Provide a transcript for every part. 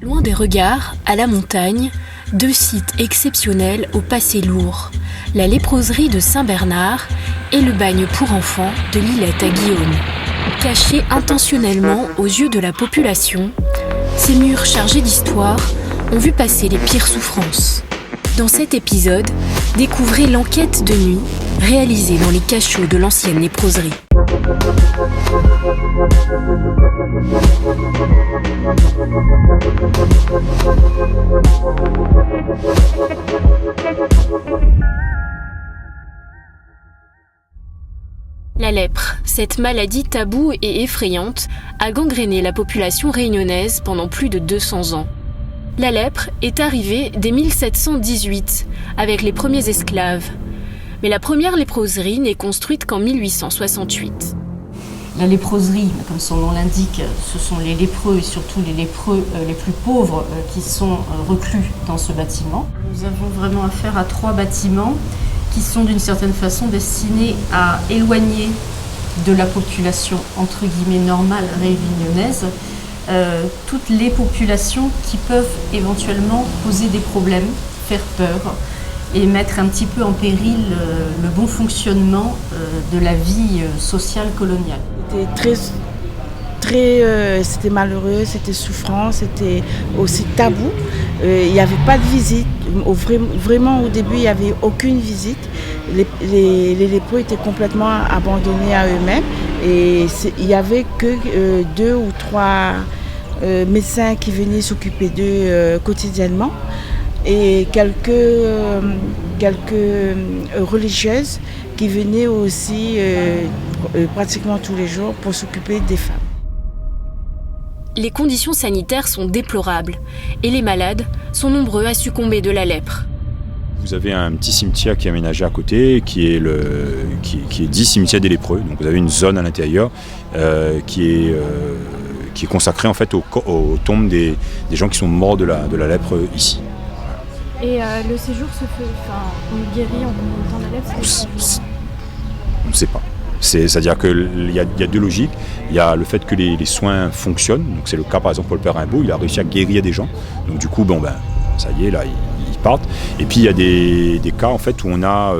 Loin des regards, à la montagne, deux sites exceptionnels au passé lourd, la léproserie de Saint-Bernard et le bagne pour enfants de l'Illette à Guillaume. Cachés intentionnellement aux yeux de la population, ces murs chargés d'histoire ont vu passer les pires souffrances. Dans cet épisode, découvrez l'enquête de nuit réalisée dans les cachots de l'ancienne léproserie. La lèpre, cette maladie taboue et effrayante, a gangréné la population réunionnaise pendant plus de 200 ans. La lèpre est arrivée dès 1718, avec les premiers esclaves. Mais la première léproserie n'est construite qu'en 1868. La léproserie, comme son nom l'indique, ce sont les lépreux et surtout les lépreux les plus pauvres qui sont reclus dans ce bâtiment. Nous avons vraiment affaire à 3 bâtiments qui sont d'une certaine façon destinés à éloigner de la population entre guillemets normale réunionnaise toutes les populations qui peuvent éventuellement poser des problèmes, faire peur et mettre un petit peu en péril le bon fonctionnement de la vie sociale coloniale. C'était malheureux, c'était souffrant, c'était aussi tabou. Il n'y avait pas de visite. Vraiment, au début, il n'y avait aucune visite. Les lépreux étaient complètement abandonnés à eux-mêmes. Et il n'y avait que 2 ou 3 médecins qui venaient s'occuper d'eux quotidiennement. Et quelques religieuses qui venaient aussi pratiquement tous les jours pour s'occuper des femmes. Les conditions sanitaires sont déplorables et les malades sont nombreux à succomber de la lèpre. Vous avez un petit cimetière qui est aménagé à côté, qui est dit cimetière des lépreux. Donc vous avez une zone à l'intérieur qui est consacrée en fait aux tombes des gens qui sont morts de la lèpre ici. Et le séjour se fait, on guérit en combien de temps la lèpre? On ne sait pas. C'est-à-dire qu'il y a 2 logiques. Il y a le fait que les soins fonctionnent. Donc c'est le cas par exemple pour le père Rimbaud, il a réussi à guérir des gens. Donc du coup, ça y est, là, ils partent. Et puis il y a des cas en fait où on a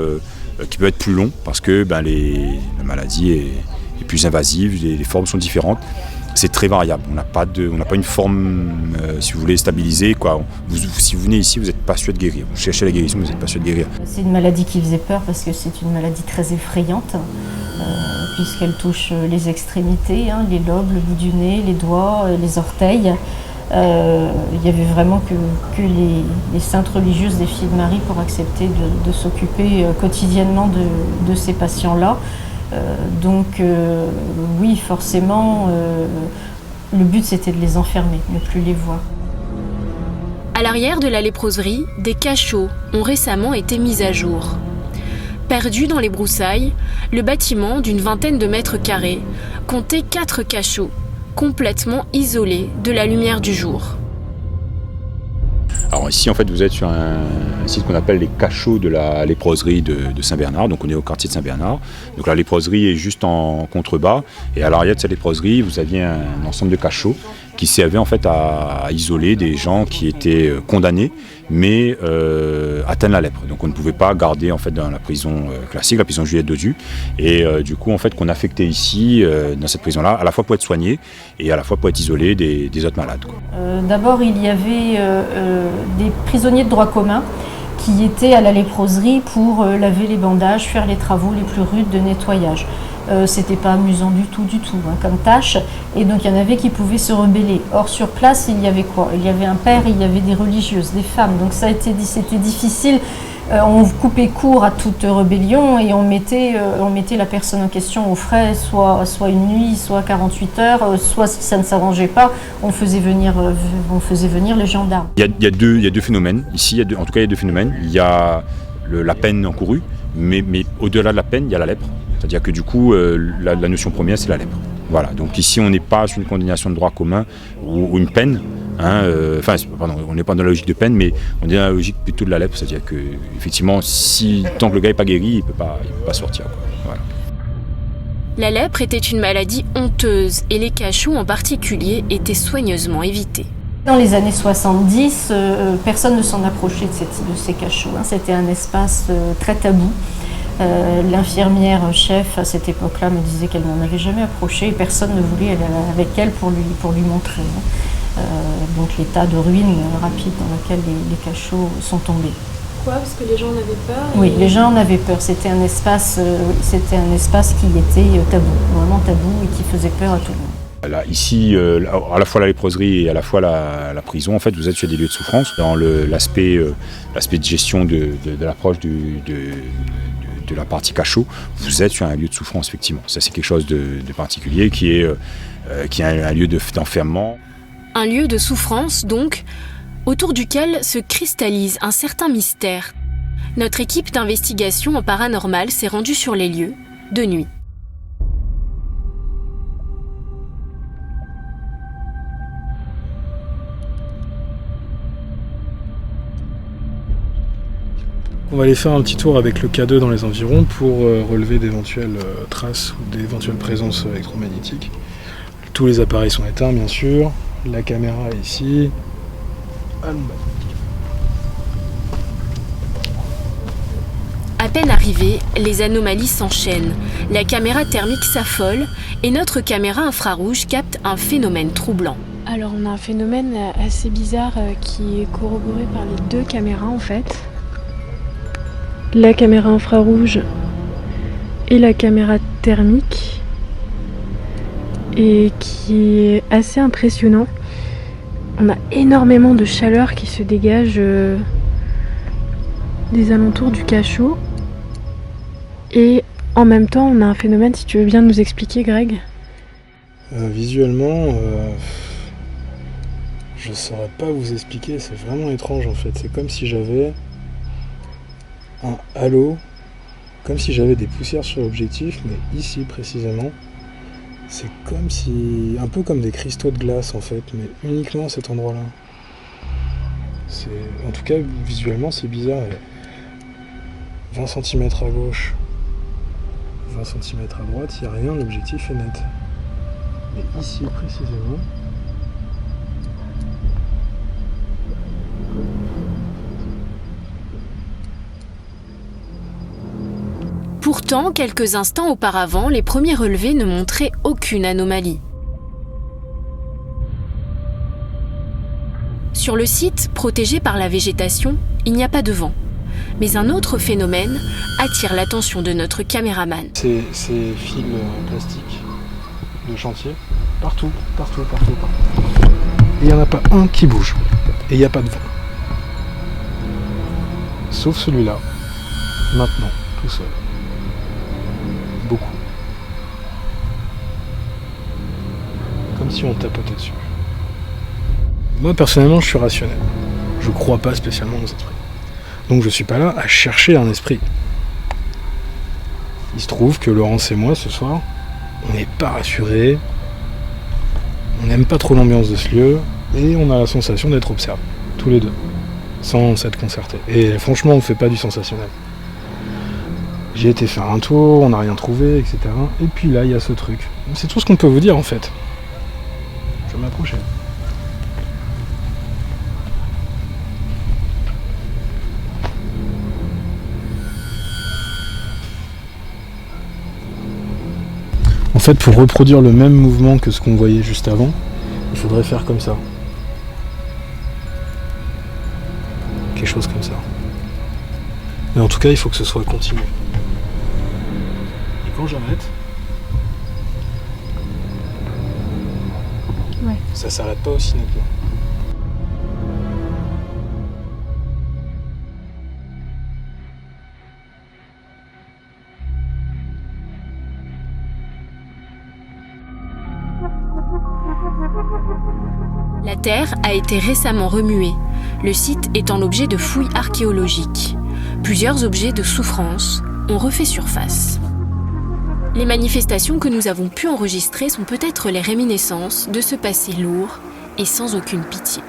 qui peuvent être plus longs parce que la maladie est plus invasive, les formes sont différentes. C'est très variable. On n'a pas une forme, si vous voulez, stabilisée. Si vous venez ici, vous n'êtes pas sûr de guérir. Vous cherchez la guérison, vous n'êtes pas sûr de guérir. C'est une maladie qui faisait peur parce que c'est une maladie très effrayante, puisqu'elle touche les extrémités, les lobes, le bout du nez, les doigts, les orteils. Il y avait vraiment que les saintes religieuses des Filles de Marie pour accepter de s'occuper quotidiennement de ces patients-là. Donc oui, forcément, le but c'était de les enfermer, ne plus les voir. À l'arrière de la léproserie, des cachots ont récemment été mis à jour. Perdu dans les broussailles, le bâtiment d'une 20aine de mètres carrés comptait 4 cachots, complètement isolés de la lumière du jour. Alors ici, en fait, vous êtes sur un site qu'on appelle les cachots de la léproserie de Saint-Bernard. Donc on est au quartier de Saint-Bernard. Donc la léproserie est juste en contrebas. Et à l'arrière de cette léproserie, vous aviez un ensemble de cachots qui servaient en fait à isoler des gens qui étaient condamnés, mais atteints de la lèpre. Donc on ne pouvait pas garder en fait dans la prison classique, la prison Juliette Dodu. Et du coup, en fait, qu'on affectait ici, dans cette prison-là, à la fois pour être soigné et à la fois pour être isolé des autres malades. D'abord, il y avait des prisonniers de droit commun qui étaient à la léproserie pour laver les bandages, faire les travaux les plus rudes de nettoyage. C'était pas amusant du tout comme tâche, et donc il y en avait qui pouvaient se rebeller. Or sur place, il y avait quoi? Il y avait un père, il y avait des religieuses, des femmes, donc c'était difficile. On coupait court à toute rébellion et on mettait la personne en question au frais, soit une nuit, soit 48 heures, soit si ça ne s'arrangeait pas, on faisait venir les gendarmes. Il y a deux phénomènes. Ici, il y a 2 phénomènes. Il y a la peine encourue, mais au-delà de la peine, il y a la lèpre. C'est-à-dire que du coup, la notion première, c'est la lèpre. Voilà. Donc ici, on n'est pas sur une condamnation de droit commun ou une peine. On n'est pas dans la logique de peine, mais on est dans la logique plutôt de la lèpre. C'est-à-dire que, effectivement, tant que le gars n'est pas guéri, il ne peut pas sortir. Voilà. La lèpre était une maladie honteuse et les cachots en particulier étaient soigneusement évités. Dans les années 70, personne ne s'en approchait de ces cachots. C'était un espace très tabou. L'infirmière chef à cette époque-là me disait qu'elle n'en avait jamais approché et personne ne voulait aller avec elle pour lui montrer. Donc l'état de ruine rapide dans lequel les cachots sont tombés. Pourquoi ? Parce que les gens en avaient peur. Oui, les gens en avaient peur. C'était un espace qui était tabou, vraiment tabou et qui faisait peur à tout le monde. Là, ici, à la fois la léproserie et à la fois la prison, en fait, vous êtes sur des lieux de souffrance. Dans l'aspect de gestion de l'approche de la partie cachot, vous êtes sur un lieu de souffrance, effectivement. Ça, c'est quelque chose de particulier qui est un lieu d'enfermement. Un lieu de souffrance, donc, autour duquel se cristallise un certain mystère. Notre équipe d'investigation en paranormal s'est rendue sur les lieux, de nuit. On va aller faire un petit tour avec le K2 dans les environs pour relever d'éventuelles traces ou d'éventuelles présences électromagnétiques. Tous les appareils sont éteints, bien sûr. La caméra est ici. Allons. À peine arrivés, les anomalies s'enchaînent. La caméra thermique s'affole et notre caméra infrarouge capte un phénomène troublant. Alors on a un phénomène assez bizarre qui est corroboré par les deux caméras en fait. La caméra infrarouge et la caméra thermique, et qui est assez impressionnant. On a énormément de chaleur qui se dégage des alentours du cachot, et en même temps on a un phénomène, si tu veux bien nous expliquer Greg. Visuellement, je saurais pas vous expliquer, c'est vraiment étrange en fait. C'est comme si j'avais un halo, comme si j'avais des poussières sur l'objectif, mais ici précisément, c'est comme si, un peu comme des cristaux de glace en fait, mais uniquement à cet endroit-là. En tout cas, visuellement, c'est bizarre. 20 cm à gauche, 20 cm à droite, il n'y a rien, l'objectif est net. Mais ici précisément, Pourtant, quelques instants auparavant, les premiers relevés ne montraient aucune anomalie. Sur le site, protégé par la végétation, il n'y a pas de vent. Mais un autre phénomène attire l'attention de notre caméraman. Ces fils plastiques de chantier, partout. Et il n'y en a pas un qui bouge. Et il n'y a pas de vent. Sauf celui-là. Maintenant, tout seul. Beaucoup. Comme si on tapotait dessus. Moi, personnellement, je suis rationnel. Je crois pas spécialement aux esprits. Donc je suis pas là à chercher un esprit. Il se trouve que Laurence et moi, ce soir, on n'est pas rassurés, on n'aime pas trop l'ambiance de ce lieu, et on a la sensation d'être observés, tous les deux, sans s'être concertés. Et franchement, on fait pas du sensationnel. J'ai été faire un tour, on n'a rien trouvé, etc. Et puis là, il y a ce truc. C'est tout ce qu'on peut vous dire, en fait. Je vais m'approcher. En fait, pour reproduire le même mouvement que ce qu'on voyait juste avant, il faudrait faire comme ça. Quelque chose comme ça. Mais en tout cas, il faut que ce soit continu. Et quand j'arrête, ça s'arrête pas aussi nettement. La terre a été récemment remuée, le site étant l'objet de fouilles archéologiques. Plusieurs objets de souffrance ont refait surface. Les manifestations que nous avons pu enregistrer sont peut-être les réminiscences de ce passé lourd et sans aucune pitié.